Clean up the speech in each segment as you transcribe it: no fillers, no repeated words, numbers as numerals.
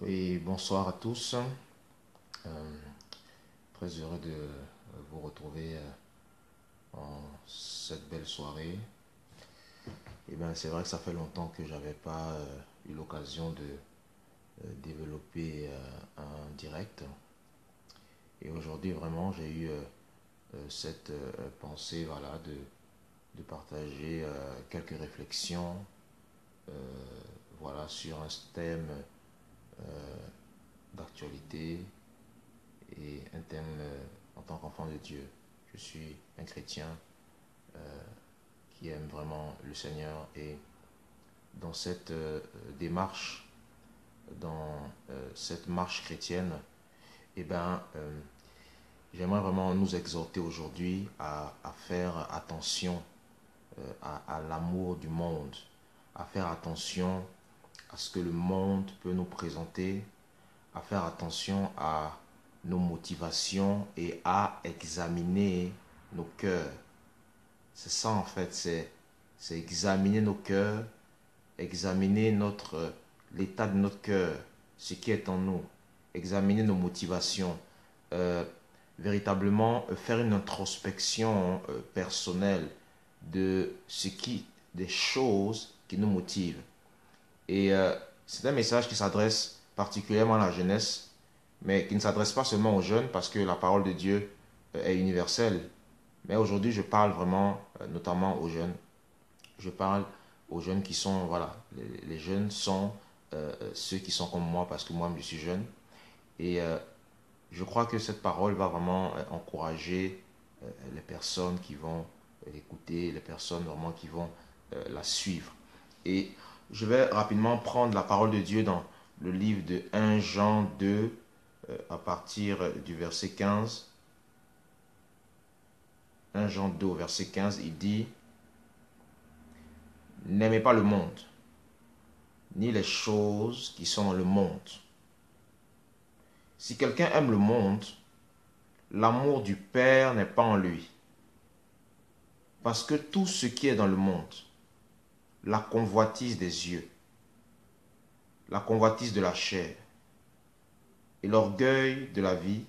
Oui, bonsoir à tous. Très heureux de vous retrouver en cette belle soirée. Et bien, c'est vrai que ça fait longtemps que j'avais pas eu l'occasion de développer un direct. Et aujourd'hui, vraiment, j'ai eu cette pensée, voilà, de partager quelques réflexions, euh, voilà, sur un thème d'actualité et un thème en tant qu'enfant de Dieu. Je suis un chrétien qui aime vraiment le Seigneur et dans cette démarche, dans cette marche chrétienne, eh ben, j'aimerais vraiment nous exhorter aujourd'hui à faire attention à l'amour du monde, à faire attention à ce que le monde peut nous présenter, à faire attention à nos motivations et à examiner nos cœurs. C'est ça en fait, c'est examiner nos cœurs, examiner l'état de notre cœur, ce qui est en nous, examiner nos motivations, euh, véritablement faire une introspection personnelle de des choses qui nous motivent. Et c'est un message qui s'adresse particulièrement à la jeunesse, mais qui ne s'adresse pas seulement aux jeunes, parce que la parole de Dieu est universelle. Mais aujourd'hui, je parle vraiment, notamment aux jeunes. Je parle aux jeunes qui sont, voilà, les jeunes sont ceux qui sont comme moi, parce que moi, je suis jeune. Et je crois que cette parole va vraiment encourager les personnes qui vont l'écouter, les personnes vraiment qui vont la suivre. Et je vais rapidement prendre la parole de Dieu dans le livre de 1 Jean 2, à partir du verset 15. 1 Jean 2 au verset 15, il dit: N'aimez pas le monde, ni les choses qui sont dans le monde. Si quelqu'un aime le monde, l'amour du Père n'est pas en lui. Parce que tout ce qui est dans le monde, la convoitise des yeux, la convoitise de la chair et l'orgueil de la vie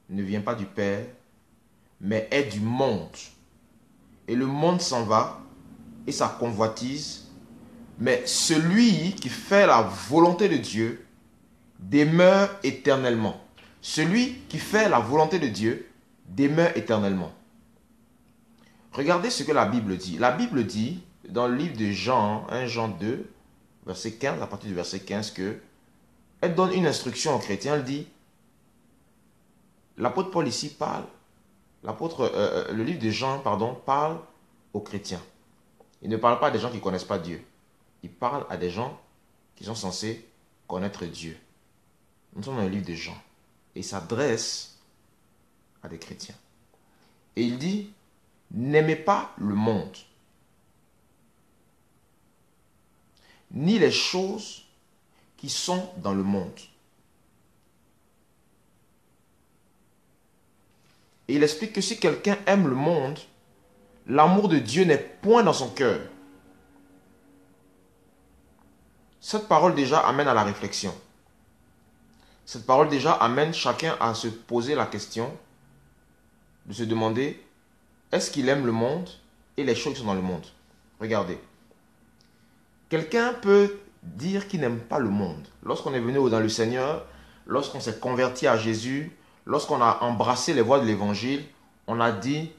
ne vient pas du Père, mais est du monde. Et le monde s'en va et sa convoitise, mais celui qui fait la volonté de Dieu demeure éternellement. Celui qui fait la volonté de Dieu demeure éternellement. Regardez ce que la Bible dit. La Bible dit, dans le livre de Jean, 1 Jean 2, verset 15, à partir du verset 15, que elle donne une instruction aux chrétiens. Elle dit, l'apôtre Paul ici parle, le livre de Jean, pardon, parle aux chrétiens. Il ne parle pas à des gens qui ne connaissent pas Dieu. Il parle à des gens qui sont censés connaître Dieu. Nous sommes dans le livre de Jean. Et il s'adresse à des chrétiens. Et il dit, n'aimez pas le monde, ni les choses qui sont dans le monde. Et il explique que si quelqu'un aime le monde, l'amour de Dieu n'est point dans son cœur. Cette parole déjà amène à la réflexion. Cette parole déjà amène chacun à se poser la question, de se demander, est-ce qu'il aime le monde et les choses qui sont dans le monde? Regardez. Quelqu'un peut dire qu'il n'aime pas le monde. Lorsqu'on est venu dans le Seigneur, lorsqu'on s'est converti à Jésus, lorsqu'on a embrassé les voies de l'évangile, on a dit,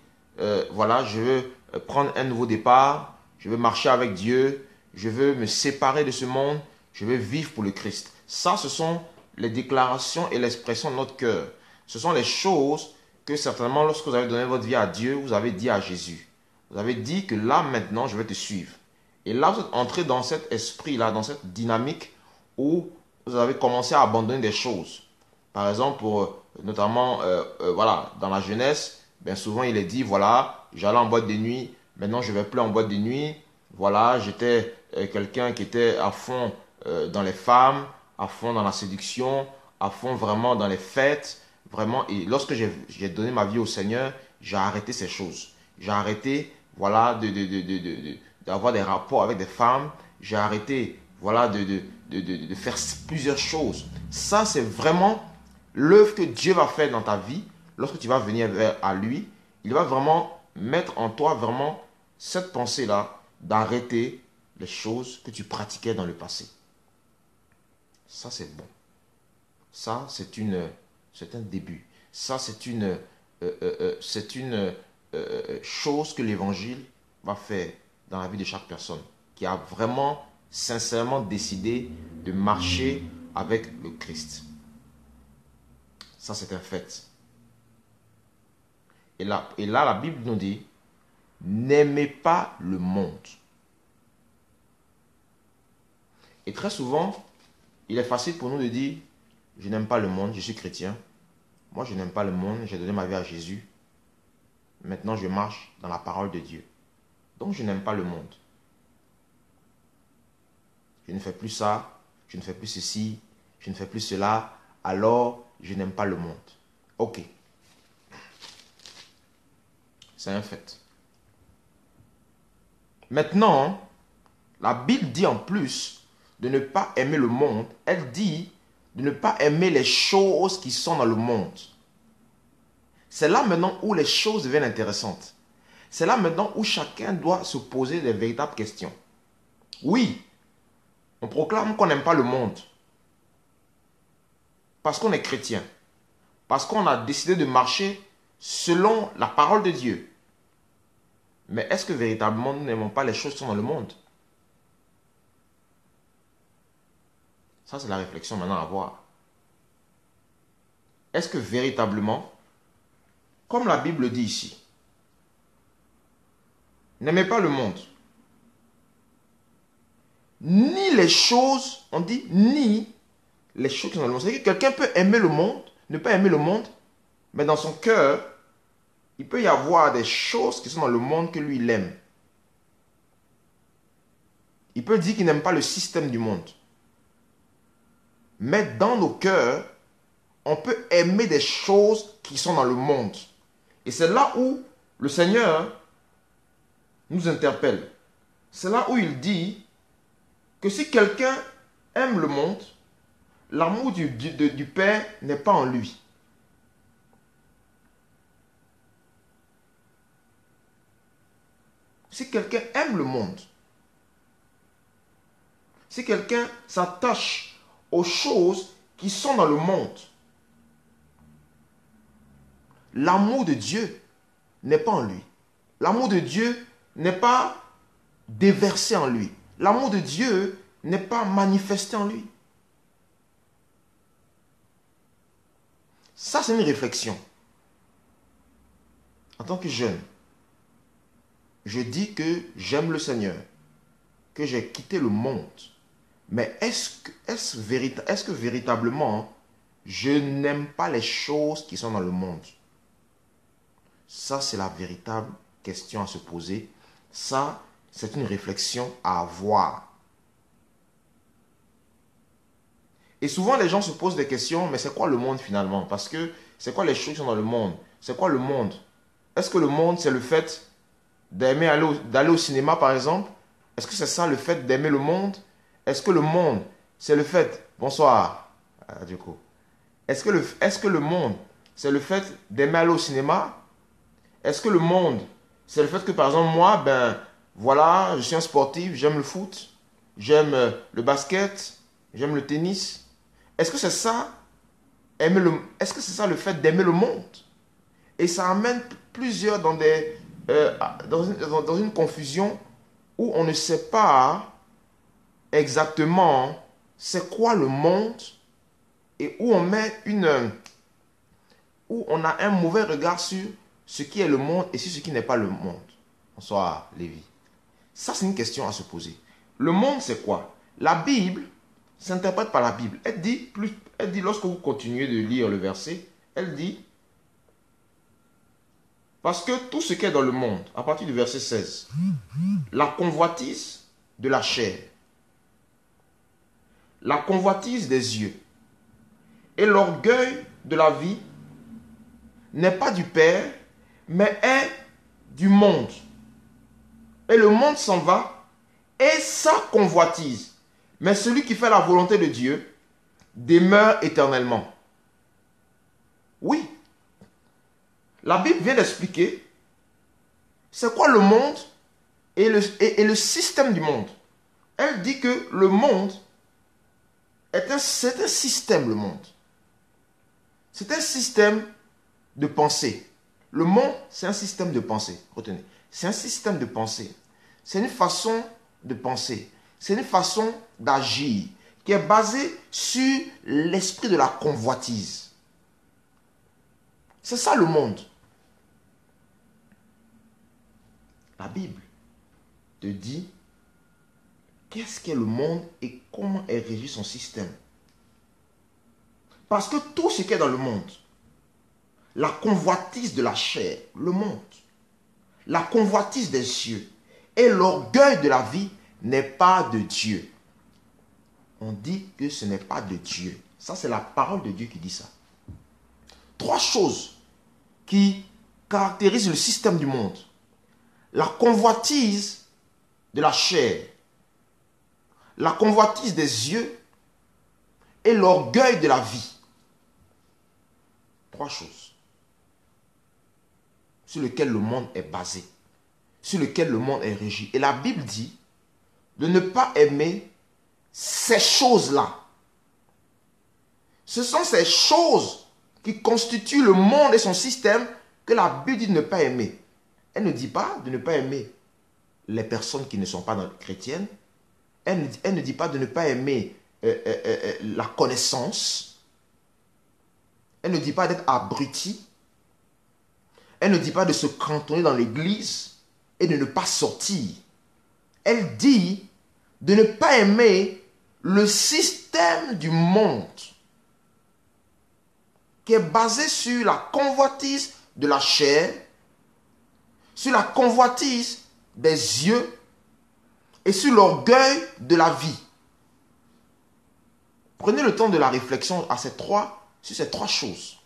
voilà, je veux prendre un nouveau départ, je veux marcher avec Dieu, je veux me séparer de ce monde, je veux vivre pour le Christ. Ça, ce sont les déclarations et l'expression de notre cœur. Ce sont les choses que certainement, lorsque vous avez donné votre vie à Dieu, vous avez dit à Jésus. Vous avez dit que là, maintenant, je vais te suivre. Et là, vous êtes entré dans cet esprit-là, dans cette dynamique où vous avez commencé à abandonner des choses. Par exemple, notamment, voilà, dans la jeunesse, bien souvent, il est dit, voilà, j'allais en boîte de nuit, maintenant, je ne vais plus en boîte de nuit. Voilà, j'étais quelqu'un qui était à fond dans les femmes, à fond dans la séduction, à fond vraiment dans les fêtes, vraiment. Et lorsque j'ai donné ma vie au Seigneur, j'ai arrêté ces choses. J'ai arrêté, voilà, d'avoir des rapports avec des femmes. J'ai arrêté, voilà, de faire plusieurs choses. Ça, c'est vraiment l'œuvre que Dieu va faire dans ta vie. Lorsque tu vas venir à lui, il va vraiment mettre en toi vraiment cette pensée-là d'arrêter les choses que tu pratiquais dans le passé. Ça, c'est bon. Ça, c'est un début. Ça, c'est une chose que l'Évangile va faire dans la vie de chaque personne qui a vraiment, sincèrement décidé de marcher avec le Christ. Ça, c'est un fait. Et là, la Bible nous dit, n'aimez pas le monde. Et très souvent, il est facile pour nous de dire, je n'aime pas le monde, je suis chrétien. Moi, je n'aime pas le monde, j'ai donné ma vie à Jésus. Maintenant, je marche dans la parole de Dieu. Donc, je n'aime pas le monde. Je ne fais plus ça, je ne fais plus ceci, je ne fais plus cela, alors je n'aime pas le monde. Ok. C'est un fait. Maintenant, la Bible dit en plus de ne pas aimer le monde. Elle dit de ne pas aimer les choses qui sont dans le monde. C'est là maintenant où les choses deviennent intéressantes. C'est là maintenant où chacun doit se poser des véritables questions. Oui, on proclame qu'on n'aime pas le monde. Parce qu'on est chrétien. Parce qu'on a décidé de marcher selon la parole de Dieu. Mais est-ce que véritablement nous n'aimons pas les choses qui sont dans le monde? Ça, c'est la réflexion maintenant à avoir. Est-ce que véritablement, comme la Bible dit ici, n'aimez pas le monde, ni les choses, on dit ni les choses qui sont dans le monde. C'est-à-dire que quelqu'un peut aimer le monde, ne pas aimer le monde, mais dans son cœur, il peut y avoir des choses qui sont dans le monde que lui, il aime. Il peut dire qu'il n'aime pas le système du monde. Mais dans nos cœurs, on peut aimer des choses qui sont dans le monde. Et c'est là où le Seigneur nous interpelle. C'est là où il dit que si quelqu'un aime le monde, l'amour du Père n'est pas en lui. Si quelqu'un aime le monde, si quelqu'un s'attache aux choses qui sont dans le monde, l'amour de Dieu n'est pas en lui. L'amour de Dieu n'est pas déversé en lui. L'amour de Dieu n'est pas manifesté en lui. Ça, c'est une réflexion. En tant que jeune, je dis que j'aime le Seigneur, que j'ai quitté le monde. Mais est-ce que véritablement, je n'aime pas les choses qui sont dans le monde? Ça, c'est la véritable question à se poser. Ça, c'est une réflexion à avoir. Et souvent, les gens se posent des questions, mais c'est quoi le monde finalement? Parce que c'est quoi les choses qui sont dans le monde? C'est quoi le monde? Est-ce que le monde, c'est le fait d'aller au cinéma, par exemple? Est-ce que c'est ça le fait d'aimer le monde? Est-ce que le monde, c'est le fait... Bonsoir, du coup. Est-ce que le monde, c'est le fait d'aimer aller au cinéma? Est-ce que le monde, c'est le fait que, par exemple, moi, ben, voilà, je suis un sportif, j'aime le foot, j'aime le basket, j'aime le tennis. Est-ce que c'est ça, est-ce que c'est ça le fait d'aimer le monde? Et ça amène plusieurs dans une confusion où on ne sait pas exactement c'est quoi le monde et où on a un mauvais regard sur ce qui est le monde et sur ce qui n'est pas le monde. Bonsoir, Lévi. Ça, c'est une question à se poser. Le monde, c'est quoi? La Bible s'interprète par la Bible. Elle dit, lorsque vous continuez de lire le verset, elle dit, parce que tout ce qui est dans le monde, à partir du verset 16, la convoitise de la chair, la convoitise des yeux et l'orgueil de la vie n'est pas du Père, mais est du monde. Et le monde s'en va et sa convoitise. Mais celui qui fait la volonté de Dieu demeure éternellement. Oui. La Bible vient d'expliquer c'est quoi le monde et le système du monde. Elle dit que le monde c'est un système, le monde. C'est un système de pensée. Le monde, c'est un système de pensée. Retenez. C'est un système de pensée. C'est une façon de penser. C'est une façon d'agir qui est basée sur l'esprit de la convoitise. C'est ça le monde. La Bible te dit qu'est-ce qu'est le monde et comment est régi son système. Parce que tout ce qui est dans le monde, la convoitise de la chair, le monde, la convoitise des cieux et l'orgueil de la vie n'est pas de Dieu. On dit que ce n'est pas de Dieu. Ça, c'est la parole de Dieu qui dit ça. 3 choses qui caractérisent le système du monde. La convoitise de la chair, la convoitise des yeux et l'orgueil de la vie. 3 choses sur lesquelles le monde est basé, sur lesquelles le monde est régi. Et la Bible dit de ne pas aimer ces choses-là. Ce sont ces choses qui constituent le monde et son système que la Bible dit de ne pas aimer. Elle ne dit pas de ne pas aimer les personnes qui ne sont pas chrétiennes. Elle ne dit pas de ne pas aimer la connaissance. Elle ne dit pas d'être abruti. Elle ne dit pas de se cantonner dans l'église et de ne pas sortir. Elle dit de ne pas aimer le système du monde qui est basé sur la convoitise de la chair, sur la convoitise des yeux et sur l'orgueil de la vie. Prenez le temps de la réflexion sur ces trois choses.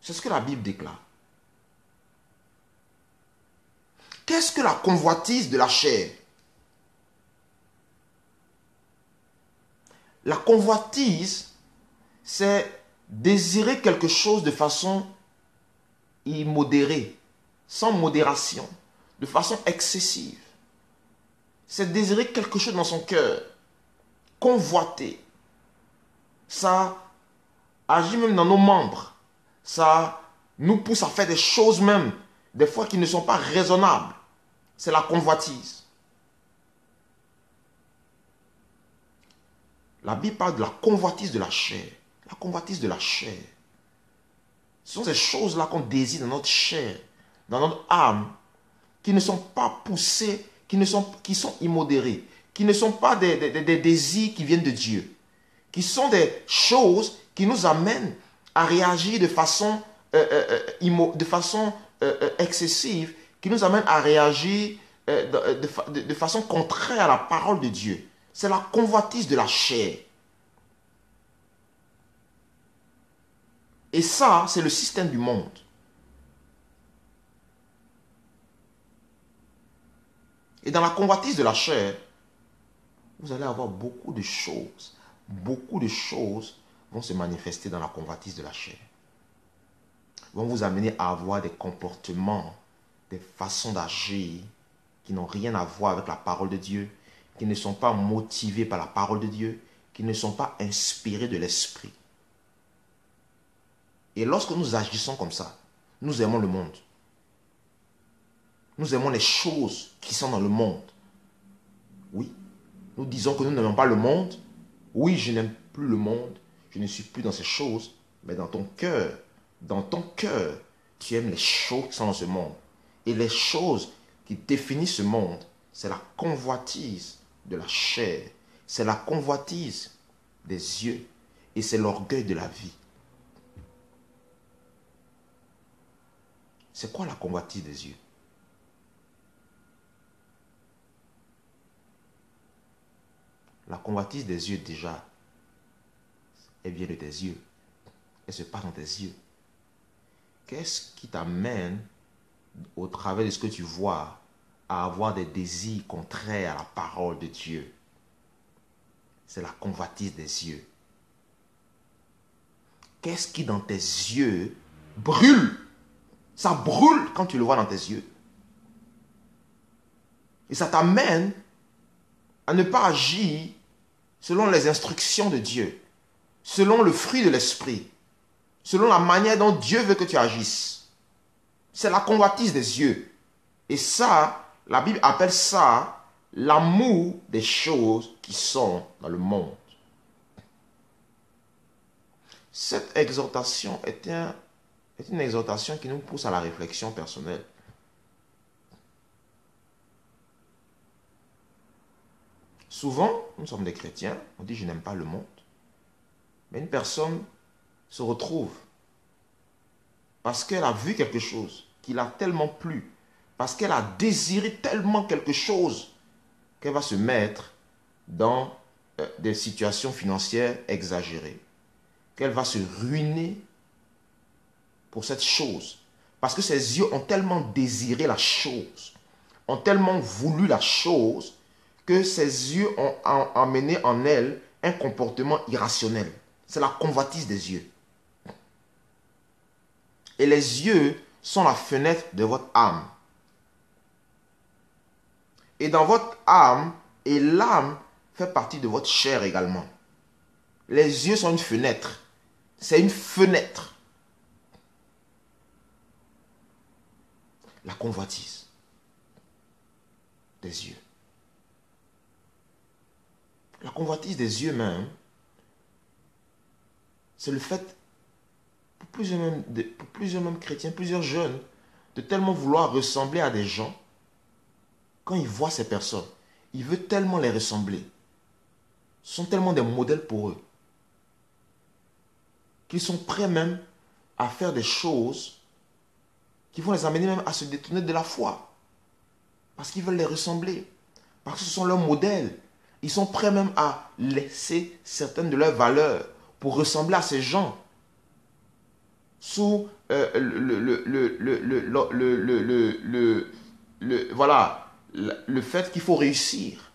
C'est ce que la Bible déclare. Qu'est-ce que la convoitise de la chair? La convoitise, c'est désirer quelque chose de façon immodérée, sans modération, de façon excessive. C'est désirer quelque chose dans son cœur, convoiter. Ça agit même dans nos membres. Ça nous pousse à faire des choses même, des fois qui ne sont pas raisonnables. C'est la convoitise. La Bible parle de la convoitise de la chair. La convoitise de la chair. Ce sont ces choses-là qu'on désire dans notre chair, dans notre âme, qui ne sont pas poussées, qui sont immodérées, qui ne sont pas des désirs qui viennent de Dieu, qui sont des choses qui nous amènent à réagir de façon excessive, qui nous amènent à réagir de façon contraire à la parole de Dieu. C'est la convoitise de la chair. Et ça, c'est le système du monde. Et dans la convoitise de la chair, vous allez avoir beaucoup de choses. Beaucoup de choses vont se manifester dans la convoitise de la chair. Vont vous amener à avoir des comportements, des façons d'agir qui n'ont rien à voir avec la parole de Dieu, qui ne sont pas motivés par la parole de Dieu, qui ne sont pas inspirés de l'esprit. Et lorsque nous agissons comme ça, nous aimons le monde. Nous aimons les choses qui sont dans le monde. Oui, nous disons que nous n'aimons pas le monde. Oui, je n'aime plus le monde. Je ne suis plus dans ces choses. Mais dans ton cœur, tu aimes les choses qui sont dans ce monde. Et les choses qui définissent ce monde, c'est la convoitise de la chair. C'est la convoitise des yeux. Et c'est l'orgueil de la vie. C'est quoi la convoitise des yeux? La convoitise des yeux, déjà, elle vient de tes yeux. Elle se passe dans tes yeux. Qu'est-ce qui t'amène, au travers de ce que tu vois, à avoir des désirs contraires à la parole de Dieu. C'est la convoitise des yeux. Qu'est-ce qui dans tes yeux brûle? Ça brûle quand tu le vois dans tes yeux. Et ça t'amène à ne pas agir selon les instructions de Dieu, selon le fruit de l'esprit, selon la manière dont Dieu veut que tu agisses. C'est la convoitise des yeux. Et ça, la Bible appelle ça l'amour des choses qui sont dans le monde. Cette exhortation est une exhortation qui nous pousse à la réflexion personnelle. Souvent, nous sommes des chrétiens, on dit je n'aime pas le monde. Mais une personne se retrouve parce qu'elle a vu quelque chose qui l'a tellement plu, parce qu'elle a désiré tellement quelque chose qu'elle va se mettre dans des situations financières exagérées, qu'elle va se ruiner pour cette chose. Parce que ses yeux ont tellement désiré la chose, ont tellement voulu la chose, que ses yeux ont amené en elle un comportement irrationnel. C'est la convoitise des yeux. Et les yeux sont la fenêtre de votre âme. Et dans votre âme, et l'âme fait partie de votre chair également. Les yeux sont une fenêtre. C'est une fenêtre. La convoitise des yeux. La convoitise des yeux même, c'est le fait, pour plusieurs même chrétiens, plusieurs jeunes, de tellement vouloir ressembler à des gens. Quand ils voient ces personnes, ils veulent tellement les ressembler. Ce sont tellement des modèles pour eux, qu'ils sont prêts même à faire des choses qui vont les amener même à se détourner de la foi. Parce qu'ils veulent les ressembler. Parce que ce sont leurs modèles. Ils sont prêts même à laisser certaines de leurs valeurs pour ressembler à ces gens. Sous voilà, le fait qu'il faut réussir.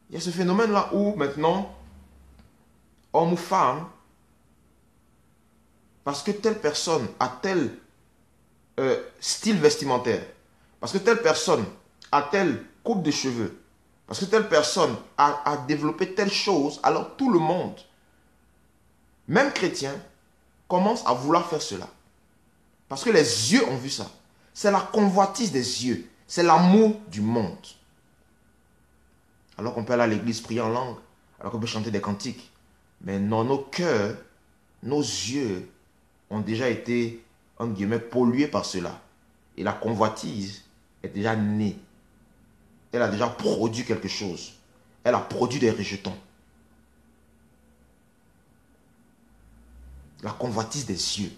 Il y a ce phénomène-là où maintenant, homme ou femme, parce que telle personne a tel style vestimentaire, parce que telle personne a telle coupe de cheveux, parce que telle personne a développé telle chose, alors tout le monde, même chrétien, commence à vouloir faire cela. Parce que les yeux ont vu ça. C'est la convoitise des yeux. C'est l'amour du monde. Alors qu'on peut aller à l'église prier en langue, alors qu'on peut chanter des cantiques. Mais dans nos cœurs, nos yeux ont déjà été, entre guillemets, pollués par cela. Et la convoitise est déjà née. Elle a déjà produit quelque chose. Elle a produit des rejetons. La convoitise des yeux.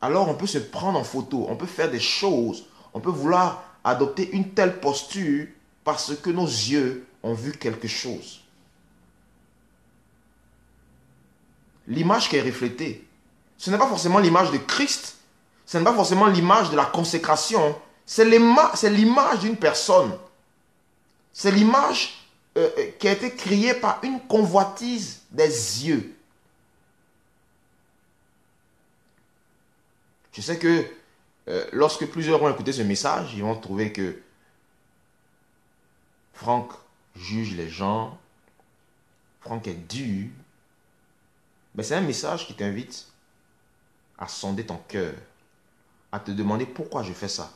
Alors on peut se prendre en photo, on peut faire des choses, on peut vouloir adopter une telle posture parce que nos yeux ont vu quelque chose. L'image qui est reflétée, ce n'est pas forcément l'image de Christ, ce n'est pas forcément l'image de la consécration, c'est l'image d'une personne. C'est l'image qui a été créée par une convoitise des yeux. Je sais que lorsque plusieurs ont écouté ce message, ils vont trouver que Franck juge les gens, Franck est dur. Mais c'est un message qui t'invite à sonder ton cœur, à te demander pourquoi je fais ça,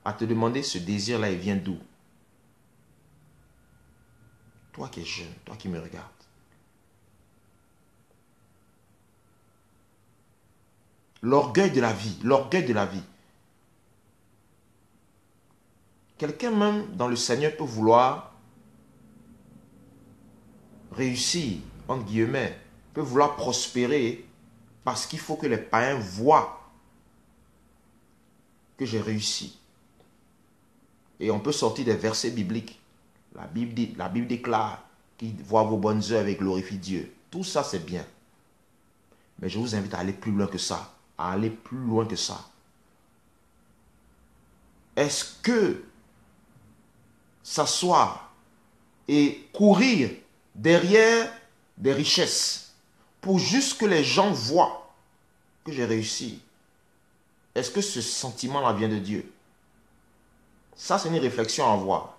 à te demander ce désir-là, il vient d'où? Toi qui es jeune, toi qui me regardes. L'orgueil de la vie, l'orgueil de la vie. Quelqu'un même dans le Seigneur peut vouloir réussir, entre guillemets, peut vouloir prospérer parce qu'il faut que les païens voient que j'ai réussi. Et on peut sortir des versets bibliques. La Bible déclare qu'il voit vos bonnes œuvres et glorifie Dieu. Tout ça, c'est bien. Mais je vous invite à aller plus loin que ça. À aller plus loin que ça. Est-ce que s'asseoir et courir derrière des richesses pour juste que les gens voient que j'ai réussi, est-ce que ce sentiment-là vient de Dieu? Ça, c'est une réflexion à avoir.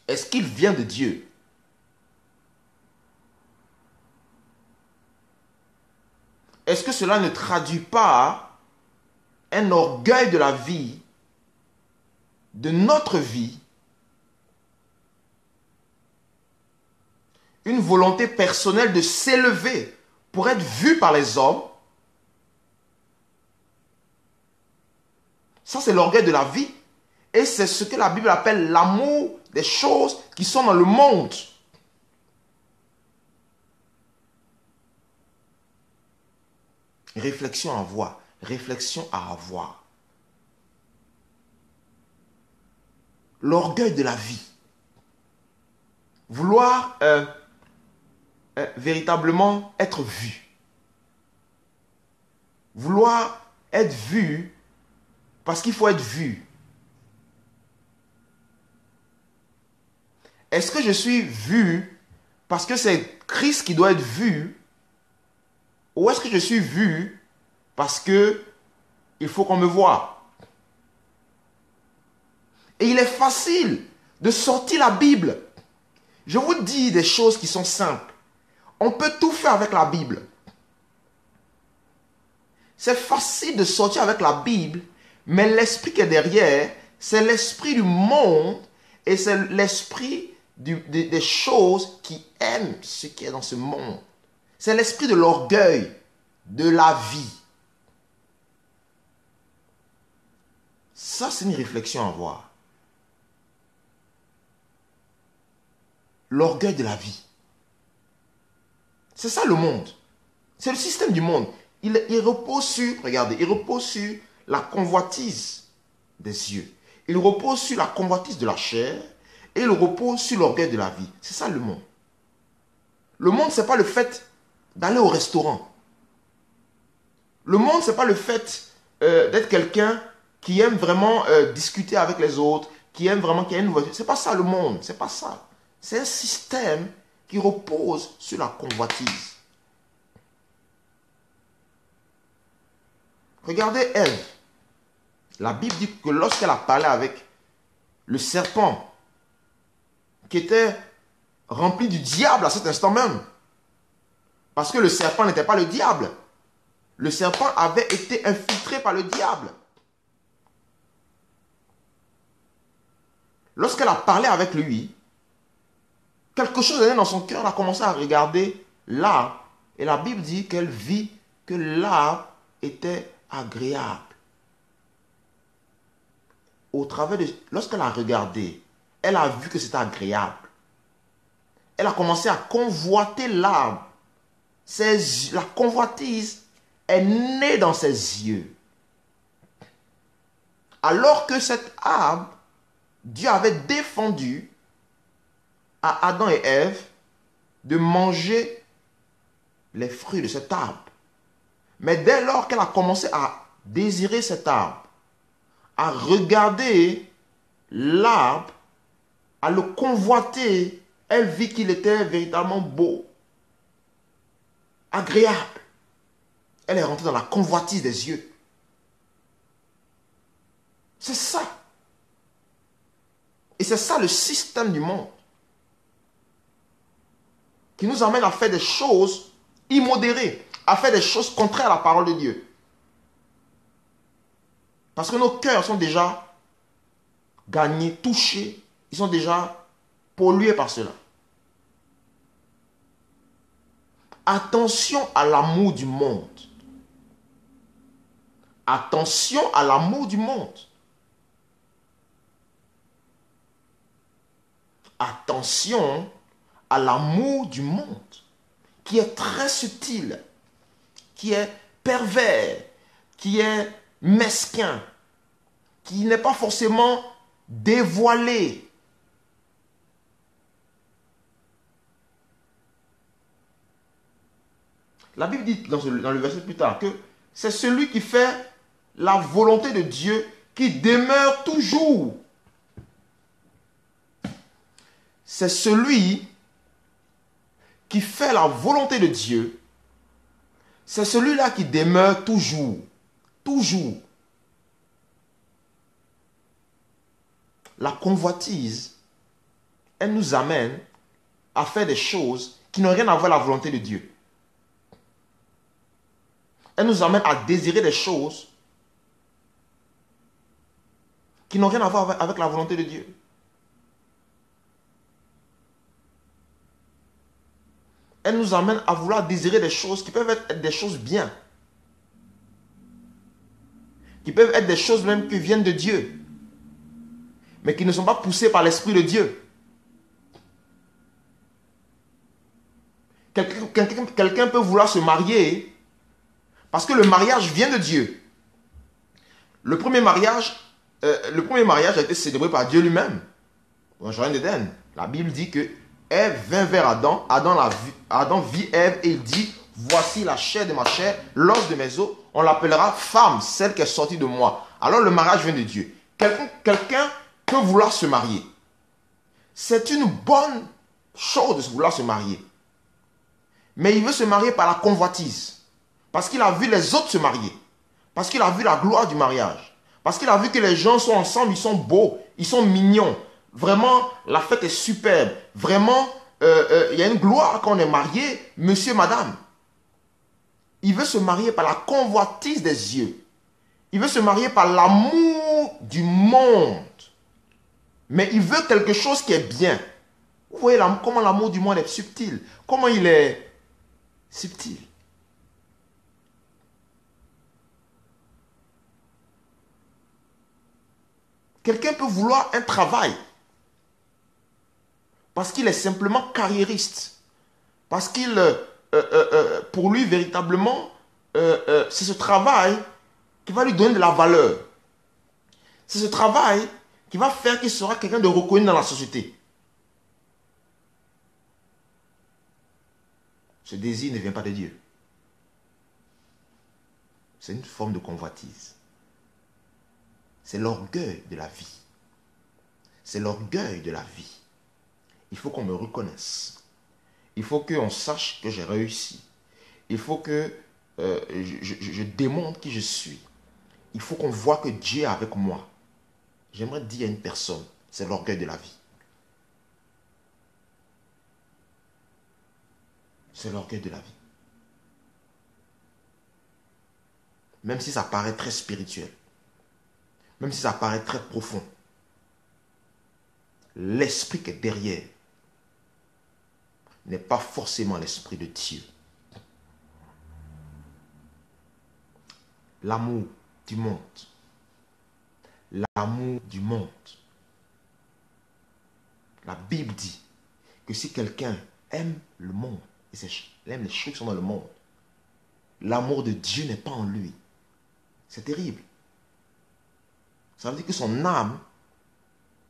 Est-ce qu'il vient de Dieu? Est-ce que cela ne traduit pas un orgueil de la vie, de notre vie, une volonté personnelle de s'élever pour être vu par les hommes? Ça, c'est l'orgueil de la vie. Et c'est ce que la Bible appelle l'amour des choses qui sont dans le monde. Réflexion à avoir. Réflexion à avoir. L'orgueil de la vie. Vouloir véritablement être vu. Vouloir être vu parce qu'il faut être vu. Est-ce que je suis vu parce que c'est Christ qui doit être vu? Ou est-ce que je suis vu parce que il faut qu'on me voie? Et il est facile de sortir la Bible. Je vous dis des choses qui sont simples. On peut tout faire avec la Bible. C'est facile de sortir avec la Bible, mais l'esprit qui est derrière, c'est l'esprit du monde et c'est l'esprit des choses qui aiment ce qui est dans ce monde. C'est l'esprit de l'orgueil, de la vie. Ça, c'est une réflexion à avoir. L'orgueil de la vie. C'est ça le monde. C'est le système du monde. Il repose sur, regardez, il repose sur la convoitise des yeux. Il repose sur la convoitise de la chair et il repose sur l'orgueil de la vie. C'est ça le monde. Le monde, ce n'est pas le fait d'aller au restaurant. Le monde, ce n'est pas le fait d'être quelqu'un qui aime vraiment discuter avec les autres, qui aime vraiment qu'il y ait une voiture. Ce n'est pas ça le monde, ce n'est pas ça. C'est un système qui repose sur la convoitise. Regardez Ève. La Bible dit que lorsqu'elle a parlé avec le serpent, qui était rempli du diable à cet instant même, parce que le serpent n'était pas le diable. Le serpent avait été infiltré par le diable. Lorsqu'elle a parlé avec lui, quelque chose dans son cœur, elle a commencé à regarder l'arbre. Et la Bible dit qu'elle vit que l'arbre était agréable. Au travers de... Lorsqu'elle a regardé, elle a vu que c'était agréable. Elle a commencé à convoiter l'arbre. La convoitise est née dans ses yeux. Alors que cet arbre, Dieu avait défendu à Adam et Ève de manger les fruits de cet arbre. Mais dès lors qu'elle a commencé à désirer cet arbre, à regarder l'arbre, à le convoiter, elle vit qu'il était véritablement beau, agréable. Elle est rentrée dans la convoitise des yeux. C'est ça. Et c'est ça le système du monde qui nous amène à faire des choses immodérées, à faire des choses contraires à la parole de Dieu. Parce que nos cœurs sont déjà gagnés, touchés, ils sont déjà pollués par cela. Attention à l'amour du monde. Attention à l'amour du monde. Attention à l'amour du monde, qui est très subtil, qui est pervers, qui est mesquin, qui n'est pas forcément dévoilé. La Bible dit dans le verset plus tard que c'est celui qui fait la volonté de Dieu qui demeure toujours. C'est celui qui fait la volonté de Dieu. C'est celui-là qui demeure toujours. Toujours. La convoitise, elle nous amène à faire des choses qui n'ont rien à voir avec la volonté de Dieu. Elle nous amène à désirer des choses qui n'ont rien à voir avec la volonté de Dieu. Elle nous amène à vouloir désirer des choses qui peuvent être des choses bien. Qui peuvent être des choses même qui viennent de Dieu. Mais qui ne sont pas poussées par l'Esprit de Dieu. Quelqu'un peut vouloir se marier parce que le mariage vient de Dieu. Le premier mariage a été célébré par Dieu lui-même. Dans le Jardin d'Éden, la Bible dit que Ève vint vers Adam. Adam vit Ève et il dit, voici la chair de ma chair, l'os de mes os. On l'appellera femme, celle qui est sortie de moi. Alors le mariage vient de Dieu. Quelqu'un peut vouloir se marier. C'est une bonne chose de vouloir se marier. Mais il veut se marier par la convoitise. Parce qu'il a vu les autres se marier. Parce qu'il a vu la gloire du mariage. Parce qu'il a vu que les gens sont ensemble, ils sont beaux, ils sont mignons. Vraiment, la fête est superbe. Vraiment, il y a une gloire quand on est marié, monsieur, madame. Il veut se marier par la convoitise des yeux. Il veut se marier par l'amour du monde. Mais il veut quelque chose qui est bien. Vous voyez comment l'amour du monde est subtil. Comment il est subtil. Quelqu'un peut vouloir un travail. Parce qu'il est simplement carriériste. Parce qu'il, pour lui, véritablement, c'est ce travail qui va lui donner de la valeur. C'est ce travail qui va faire qu'il sera quelqu'un de reconnu dans la société. Ce désir ne vient pas de Dieu. C'est une forme de convoitise. C'est l'orgueil de la vie. C'est l'orgueil de la vie. Il faut qu'on me reconnaisse. Il faut qu'on sache que j'ai réussi. Il faut que je démontre qui je suis. Il faut qu'on voit que Dieu est avec moi. J'aimerais dire à une personne, c'est l'orgueil de la vie. C'est l'orgueil de la vie. Même si ça paraît très spirituel. Même si ça paraît très profond. L'esprit qui est derrière n'est pas forcément l'esprit de Dieu. L'amour du monde. L'amour du monde. La Bible dit que si quelqu'un aime le monde, et il aime les choses qui sont dans le monde, l'amour de Dieu n'est pas en lui. C'est terrible. Ça veut dire que son âme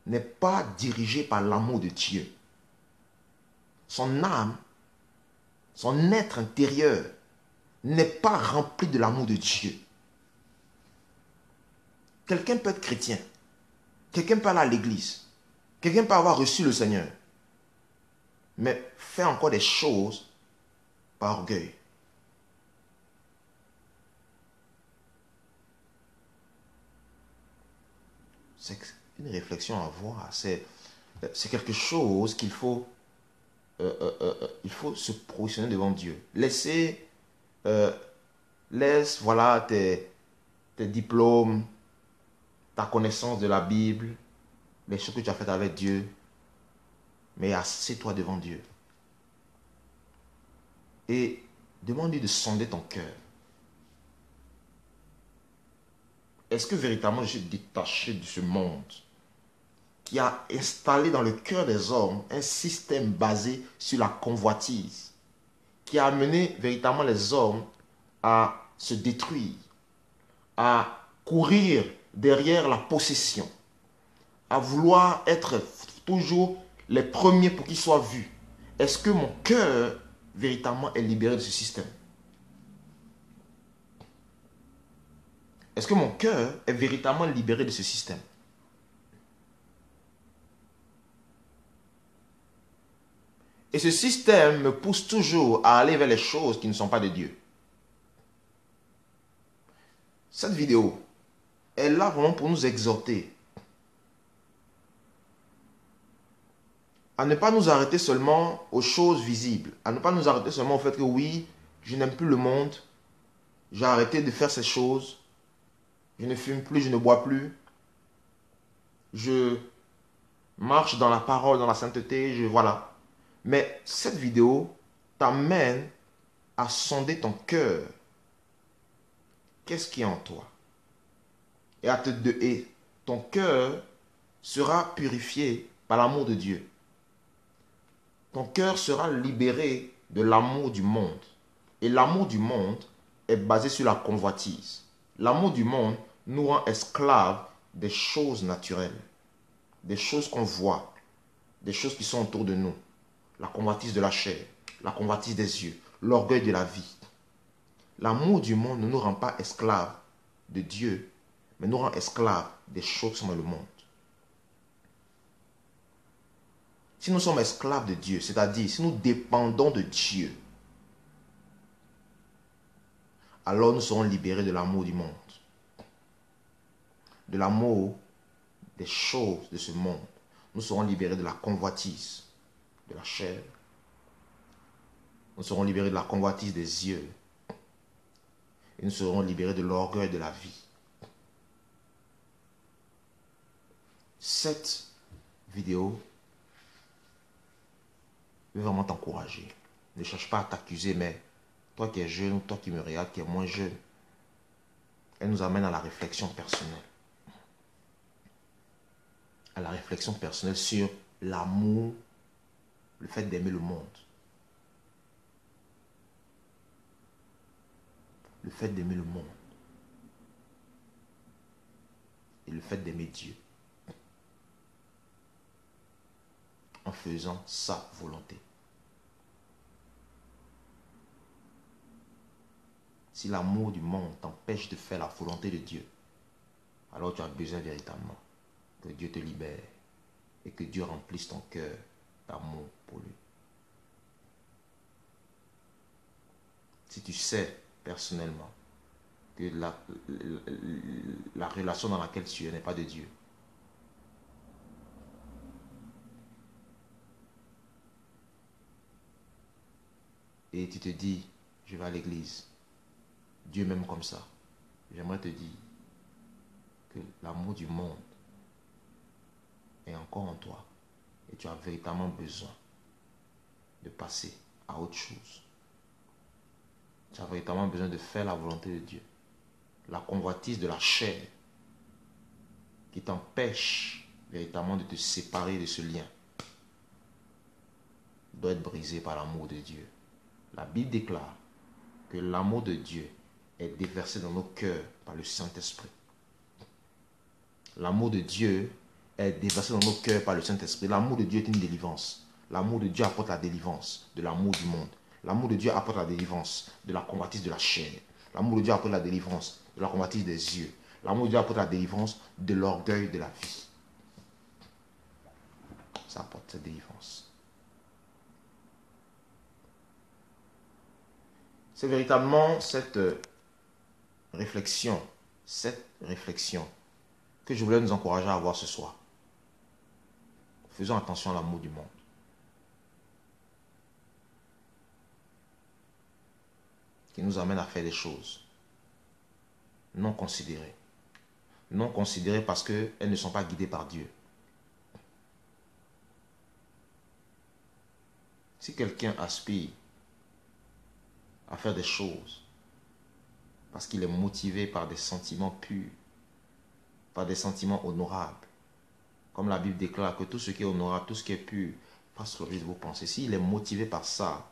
n'est pas dirigée par l'amour de Dieu. Son âme, son être intérieur n'est pas rempli de l'amour de Dieu. Quelqu'un peut être chrétien. Quelqu'un peut aller à l'église. Quelqu'un peut avoir reçu le Seigneur. Mais fait encore des choses par orgueil. C'est une réflexion à avoir. C'est quelque chose qu'il faut... il faut se positionner devant Dieu. Laisse voilà tes diplômes, ta connaissance de la Bible, les choses que tu as faites avec Dieu, mais assieds-toi devant Dieu. Et demande-lui de sonder ton cœur. Est-ce que véritablement je suis détaché de ce monde qui a installé dans le cœur des hommes un système basé sur la convoitise, qui a amené véritablement les hommes à se détruire, à courir derrière la possession, à vouloir être toujours les premiers pour qu'ils soient vus? Est-ce que mon cœur véritablement est libéré de ce système? Est-ce que mon cœur est véritablement libéré de ce système? Et ce système me pousse toujours à aller vers les choses qui ne sont pas de Dieu. Cette vidéo est là vraiment pour nous exhorter à ne pas nous arrêter seulement aux choses visibles, à ne pas nous arrêter seulement au fait que oui, je n'aime plus le monde, j'ai arrêté de faire ces choses, je ne fume plus, je ne bois plus, je marche dans la parole, dans la sainteté, voilà. Mais cette vidéo t'amène à sonder ton cœur. Qu'est-ce qui est en toi? Et ton cœur sera purifié par l'amour de Dieu. Ton cœur sera libéré de l'amour du monde. Et l'amour du monde est basé sur la convoitise. L'amour du monde nous rend esclaves des choses naturelles, des choses qu'on voit, des choses qui sont autour de nous. La convoitise de la chair, la convoitise des yeux, l'orgueil de la vie. L'amour du monde ne nous rend pas esclaves de Dieu, mais nous rend esclaves des choses qui sont dans le monde. Si nous sommes esclaves de Dieu, c'est-à-dire si nous dépendons de Dieu, alors nous serons libérés de l'amour du monde, de l'amour des choses de ce monde. Nous serons libérés de la convoitise de la chair. Nous serons libérés de la convoitise des yeux. Et nous serons libérés de l'orgueil de la vie. Cette vidéo veut vraiment t'encourager. Ne cherche pas à t'accuser, mais toi qui es jeune ou toi qui me regardes, qui es moins jeune, elle nous amène à la réflexion personnelle. À la réflexion personnelle sur l'amour, le fait d'aimer le monde. Le fait d'aimer le monde. Et le fait d'aimer Dieu. En faisant sa volonté. Si l'amour du monde t'empêche de faire la volonté de Dieu, alors tu as besoin véritablement que Dieu te libère et que Dieu remplisse ton cœur d'amour pour lui. Si tu sais personnellement que la relation dans laquelle tu es n'est pas de Dieu, et tu te dis, je vais à l'église, Dieu m'aime comme ça, j'aimerais te dire que l'amour du monde est encore en toi et tu as véritablement besoin de passer à autre chose. Tu as véritablement besoin de faire la volonté de Dieu. La convoitise de la chair qui t'empêche véritablement de te séparer de ce lien doit être brisée par l'amour de Dieu. La Bible déclare que l'amour de Dieu est déversé dans nos cœurs par le Saint-Esprit. L'amour de Dieu est déversé dans nos cœurs par le Saint-Esprit. L'amour de Dieu est une délivrance. L'amour de Dieu apporte la délivrance de l'amour du monde. L'amour de Dieu apporte la délivrance de la convoitise de la chair. L'amour de Dieu apporte la délivrance de la convoitise des yeux. L'amour de Dieu apporte la délivrance de l'orgueil de la vie. Ça apporte cette délivrance. C'est véritablement cette réflexion que je voulais nous encourager à avoir ce soir. Faisons attention à l'amour du monde. Qui nous amène à faire des choses non considérées. Non considérées parce qu'elles ne sont pas guidées par Dieu. Si quelqu'un aspire à faire des choses parce qu'il est motivé par des sentiments purs, par des sentiments honorables, comme la Bible déclare que tout ce qui est honorable, tout ce qui est pur, fasse fleurir de vos pensées. S'il est motivé par ça,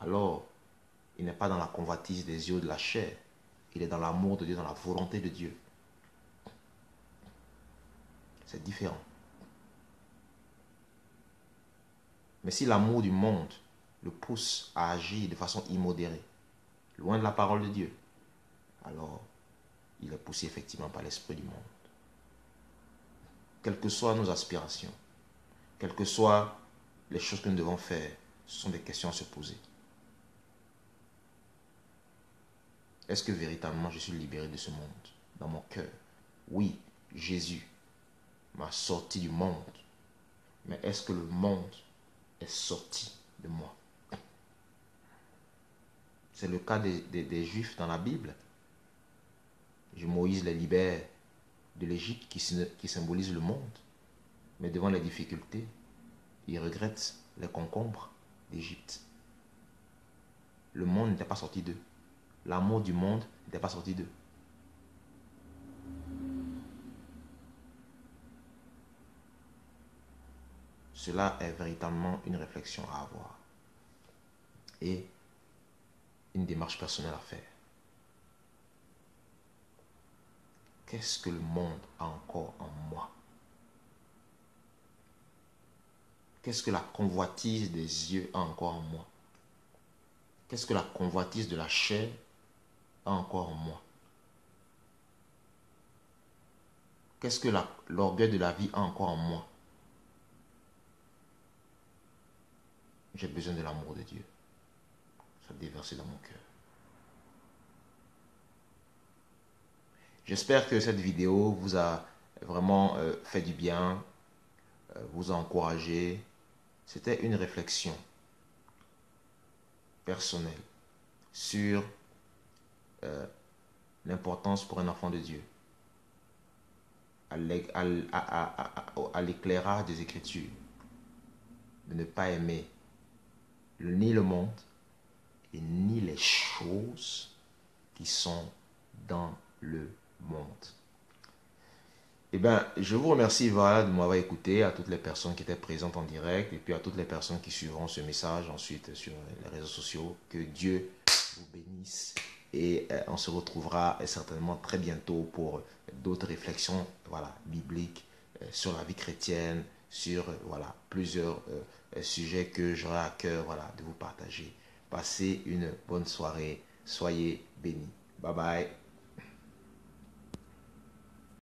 alors il n'est pas dans la convoitise des yeux de la chair. Il est dans l'amour de Dieu, dans la volonté de Dieu. C'est différent. Mais si l'amour du monde le pousse à agir de façon immodérée, loin de la parole de Dieu, alors il est poussé effectivement par l'esprit du monde. Quelles que soient nos aspirations, quelles que soient les choses que nous devons faire, ce sont des questions à se poser. Est-ce que véritablement je suis libéré de ce monde, dans mon cœur? Oui, Jésus m'a sorti du monde. Mais est-ce que le monde est sorti de moi? C'est le cas des Juifs dans la Bible. Moïse les libère de l'Égypte qui symbolise le monde. Mais devant les difficultés, ils regrettent les concombres d'Égypte. Le monde n'était pas sorti d'eux. L'amour du monde n'était pas sorti d'eux. Cela est véritablement une réflexion à avoir et une démarche personnelle à faire. Qu'est-ce que le monde a encore en moi? Qu'est-ce que la convoitise des yeux a encore en moi? Qu'est-ce que la convoitise de la chair a encore en moi? Qu'est-ce que l'orgueil de la vie a encore en moi? J'ai besoin de l'amour de Dieu. Ça déverse dans mon cœur. J'espère que cette vidéo vous a vraiment fait du bien, vous a encouragé. C'était une réflexion personnelle sur l'importance pour un enfant de Dieu à l'éclairage des Écritures de ne pas aimer ni le monde et ni les choses qui sont dans le monde. Eh bien, je vous remercie voilà, de m'avoir écouté, à toutes les personnes qui étaient présentes en direct et puis à toutes les personnes qui suivront ce message ensuite sur les réseaux sociaux. Que Dieu vous bénisse et on se retrouvera certainement très bientôt pour d'autres réflexions voilà, bibliques sur la vie chrétienne, sur voilà, plusieurs sujets que j'aurai à cœur voilà, de vous partager. Passez une bonne soirée, soyez bénis. Bye bye.